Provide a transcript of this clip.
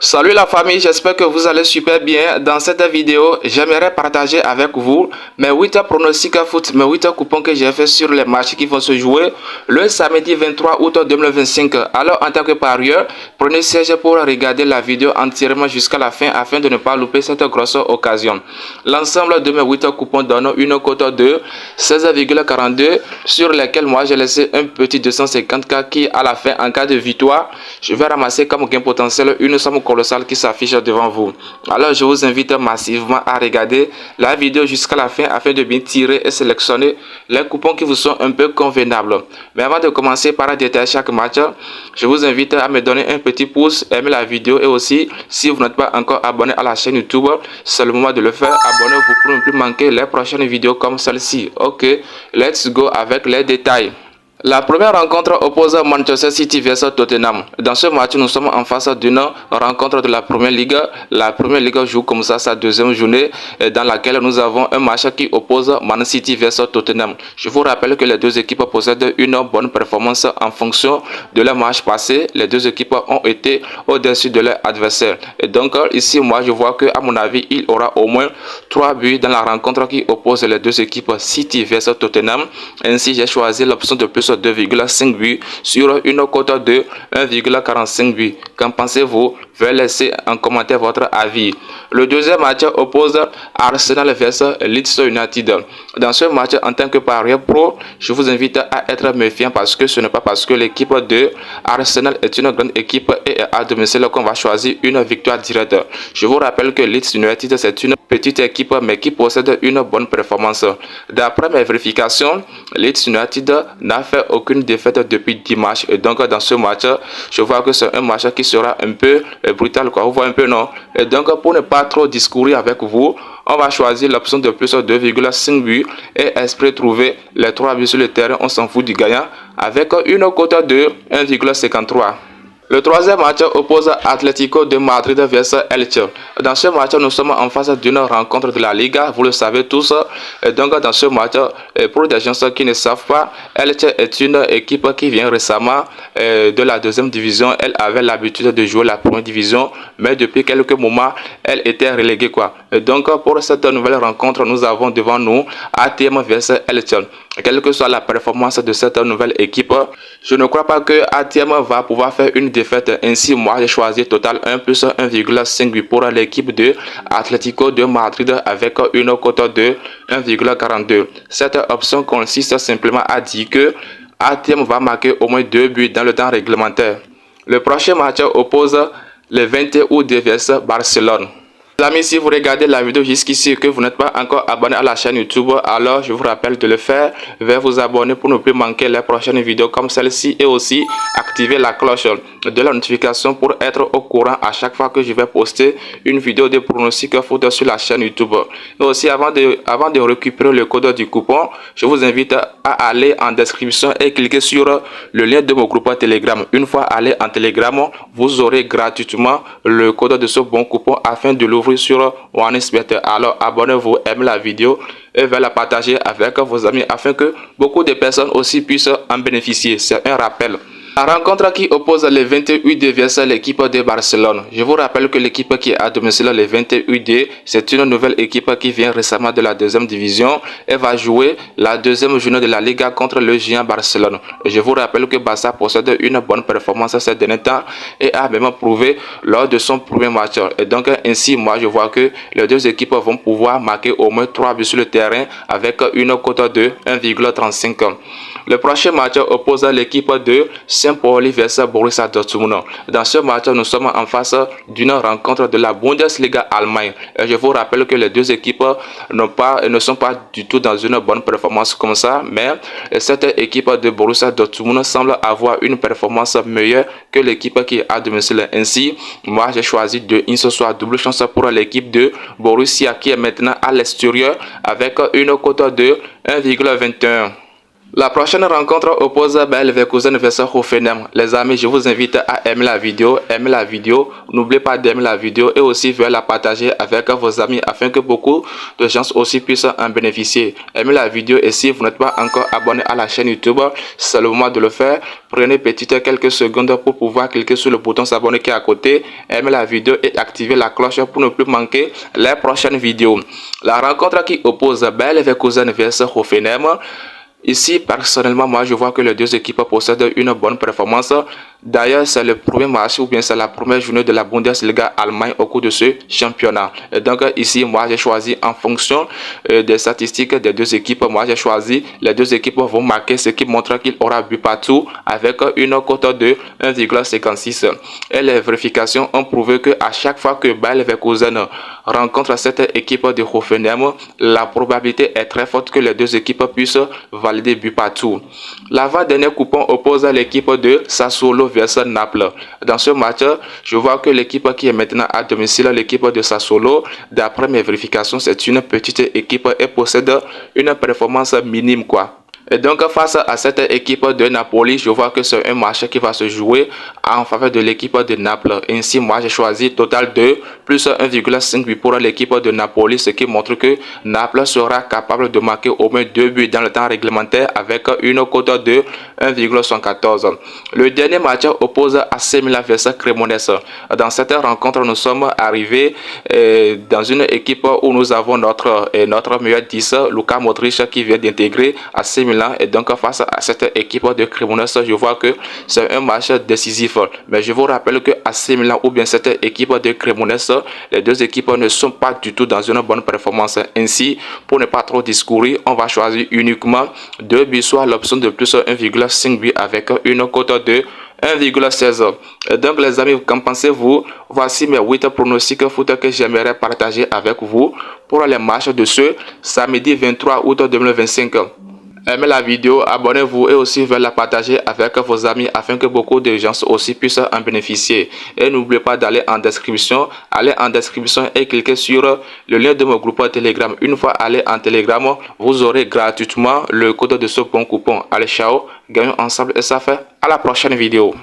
Salut la famille, j'espère que vous allez super bien. Dans cette vidéo, j'aimerais partager avec vous mes 8 pronostics foot, mes 8 coupons que j'ai fait sur les matchs qui vont se jouer le samedi 23 août 2025. Alors en tant que parieur, prenez siège pour regarder la vidéo entièrement jusqu'à la fin afin de ne pas louper cette grosse occasion. L'ensemble de mes 8 coupons donne une cote de 16,42 sur lesquels moi j'ai laissé un petit 250K qui à la fin en cas de victoire, je vais ramasser comme gain potentiel une somme colossale qui s'affiche devant vous. Alors je vous invite massivement à regarder la vidéo jusqu'à la fin afin de bien tirer et sélectionner les coupons qui vous sont un peu convenables. Mais avant de commencer par détailler chaque match, je vous invite à me donner un petit pouce, aimer la vidéo et aussi si vous n'êtes pas encore abonné à la chaîne YouTube, c'est le moment de le faire. Abonnez-vous pour ne plus manquer les prochaines vidéos comme celle-ci. Ok, let's go avec les détails. La première rencontre oppose Manchester City vs Tottenham. Dans ce match, nous sommes en face d'une rencontre de la Première Ligue. La Première Ligue joue comme ça sa deuxième journée dans laquelle nous avons un match qui oppose Man City vs Tottenham. Je vous rappelle que les deux équipes possèdent une bonne performance en fonction de leur match passé. Les deux équipes ont été au-dessus de leur adversaire. Et donc ici, moi je vois que à mon avis, il aura au moins 3 buts dans la rencontre qui oppose les deux équipes City vs Tottenham. Ainsi, j'ai choisi l'option de plus 2,5 buts sur une cote de 1,45 buts. Qu'en pensez-vous? Veuillez laisser en commentaire votre avis. Le deuxième match oppose Arsenal vs Leeds United. Dans ce match, en tant que parieur pro, je vous invite à être méfiant parce que ce n'est pas parce que l'équipe de Arsenal est une grande équipe et à domicile qu'on va choisir une victoire directe. Je vous rappelle que Leeds United c'est une petite équipe mais qui possède une bonne performance. D'après mes vérifications, Leeds United n'a fait aucune défaite depuis 10 matchs et donc dans ce match, je vois que c'est un match qui sera un peu brutal quoi, vous voyez un peu non? Et donc pour ne pas trop discourir avec vous, on va choisir l'option de plus 2,5 buts et espérer trouver les 3 buts sur le terrain, on s'en fout du gagnant avec une cote de 1,53. Le troisième match oppose Atlético de Madrid vs Elche. Dans ce match, nous sommes en face d'une rencontre de la Liga, vous le savez tous. Et donc dans ce match, pour des gens qui ne savent pas, Elche est une équipe qui vient récemment de la deuxième division. Elle avait l'habitude de jouer la première division, mais depuis quelques moments, elle était reléguée quoi. Et donc pour cette nouvelle rencontre, nous avons devant nous ATM vs Elche. Quelle que soit la performance de cette nouvelle équipe, je ne crois pas que ATM va pouvoir faire une défaite. Ainsi, moi, j'ai choisi total 1 plus 1,5 pour l'équipe de Atlético de Madrid avec une cote de 1,42. Cette option consiste simplement à dire que ATM va marquer au moins 2 buts dans le temps réglementaire. Le prochain match oppose le 21 août vs Barcelone. Les amis, si vous regardez la vidéo jusqu'ici et que vous n'êtes pas encore abonné à la chaîne YouTube, alors je vous rappelle de le faire. Veuillez vous abonner pour ne plus manquer les prochaines vidéos comme celle-ci et aussi activer la cloche de la notification pour être au courant à chaque fois que je vais poster une vidéo de pronostic foot sur la chaîne YouTube. Et aussi avant de récupérer le code du coupon, je vous invite à aller en description et cliquer sur le lien de mon groupe Telegram. Une fois allé en Telegram, vous aurez gratuitement le code de ce bon coupon afin de l'ouvrir sur OneXBet. Alors abonnez-vous, aimez la vidéo et veuillez la partager avec vos amis afin que beaucoup de personnes aussi puissent en bénéficier. C'est un rappel. La rencontre qui oppose les 28D vs l'équipe de Barcelone. Je vous rappelle que l'équipe qui est à domicile, les 28D, c'est une nouvelle équipe qui vient récemment de la deuxième division et va jouer la deuxième journée de la Liga contre le géant Barcelone. Je vous rappelle que Barça possède une bonne performance ces derniers temps et a même prouvé lors de son premier match. Et donc ainsi, moi je vois que les deux équipes vont pouvoir marquer au moins 3 buts sur le terrain avec une cote de 1,35. Le prochain match oppose l'équipe de Saint-Pauli vs Borussia Dortmund. Dans ce match, nous sommes en face d'une rencontre de la Bundesliga Allemagne. Et je vous rappelle que les deux équipes ne sont pas du tout dans une bonne performance comme ça, mais cette équipe de Borussia Dortmund semble avoir une performance meilleure que l'équipe qui est à domicile. Ainsi, moi j'ai choisi une ce soir double chance pour l'équipe de Borussia qui est maintenant à l'extérieur avec une cote de 1,21. La prochaine rencontre oppose Bayer Leverkusen versus Hoffenheim. Les amis, je vous invite à aimer la vidéo, N'oubliez pas d'aimer la vidéo et aussi de la partager avec vos amis afin que beaucoup de gens aussi puissent en bénéficier. Aimez la vidéo et si vous n'êtes pas encore abonné à la chaîne YouTube, c'est le moment de le faire. Prenez quelques secondes pour pouvoir cliquer sur le bouton s'abonner qui est à côté. Aimez la vidéo et activez la cloche pour ne plus manquer les prochaines vidéos. La rencontre qui oppose Bayer Leverkusen versus Hoffenheim. Ici, personnellement, moi, je vois que les deux équipes possèdent une bonne performance. D'ailleurs, c'est le premier match ou bien c'est la première journée de la Bundesliga Allemagne au cours de ce championnat. Et donc, ici, moi, j'ai choisi en fonction des statistiques des deux équipes. Moi, j'ai choisi les deux équipes vont marquer, ce qui montre qu'il aura but partout avec une cote de 1,56. Et les vérifications ont prouvé que à chaque fois que Bayer Leverkusen rencontre cette équipe de Hoffenheim, la probabilité est très forte que les deux équipes puissent valider but partout. L'avant-dernier coupon oppose l'équipe de Sassuolo versus Naples. Dans ce match, je vois que l'équipe qui est maintenant à domicile, l'équipe de Sassuolo, d'après mes vérifications, c'est une petite équipe et possède une performance minime quoi. Et donc face à cette équipe de Napoli, je vois que c'est un match qui va se jouer en faveur de l'équipe de Naples. Ainsi, moi j'ai choisi total 2 plus 1,5 pour l'équipe de Napoli, ce qui montre que Naples sera capable de marquer au moins 2 buts dans le temps réglementaire avec une cote de 1,74. Le dernier match oppose AC Milan versus Cremonese. Dans cette rencontre, nous sommes arrivés dans une équipe où nous avons notre meilleur 10, Luka Modric, qui vient d'intégrer AC Milan. Et donc face à cette équipe de Cremonese, je vois que c'est un match décisif. Mais je vous rappelle que AC Milan ou bien cette équipe de Cremonese, les deux équipes ne sont pas du tout dans une bonne performance. Ainsi, pour ne pas trop discourir, on va choisir uniquement 2 buts, soit l'option de plus 1,5 buts avec une cote de 1,16. Donc les amis, qu'en pensez-vous? Voici mes 8 pronostics foot que j'aimerais partager avec vous pour les matchs de ce samedi 23 août 2025. Aimez la vidéo, abonnez-vous et aussi la partager avec vos amis afin que beaucoup de gens aussi puissent en bénéficier. Et n'oubliez pas d'aller en description. Allez en description et cliquez sur le lien de mon groupe Telegram. Une fois allé en Telegram, vous aurez gratuitement le code de ce bon coupon. Allez, ciao, gagnons ensemble et ça fait à la prochaine vidéo.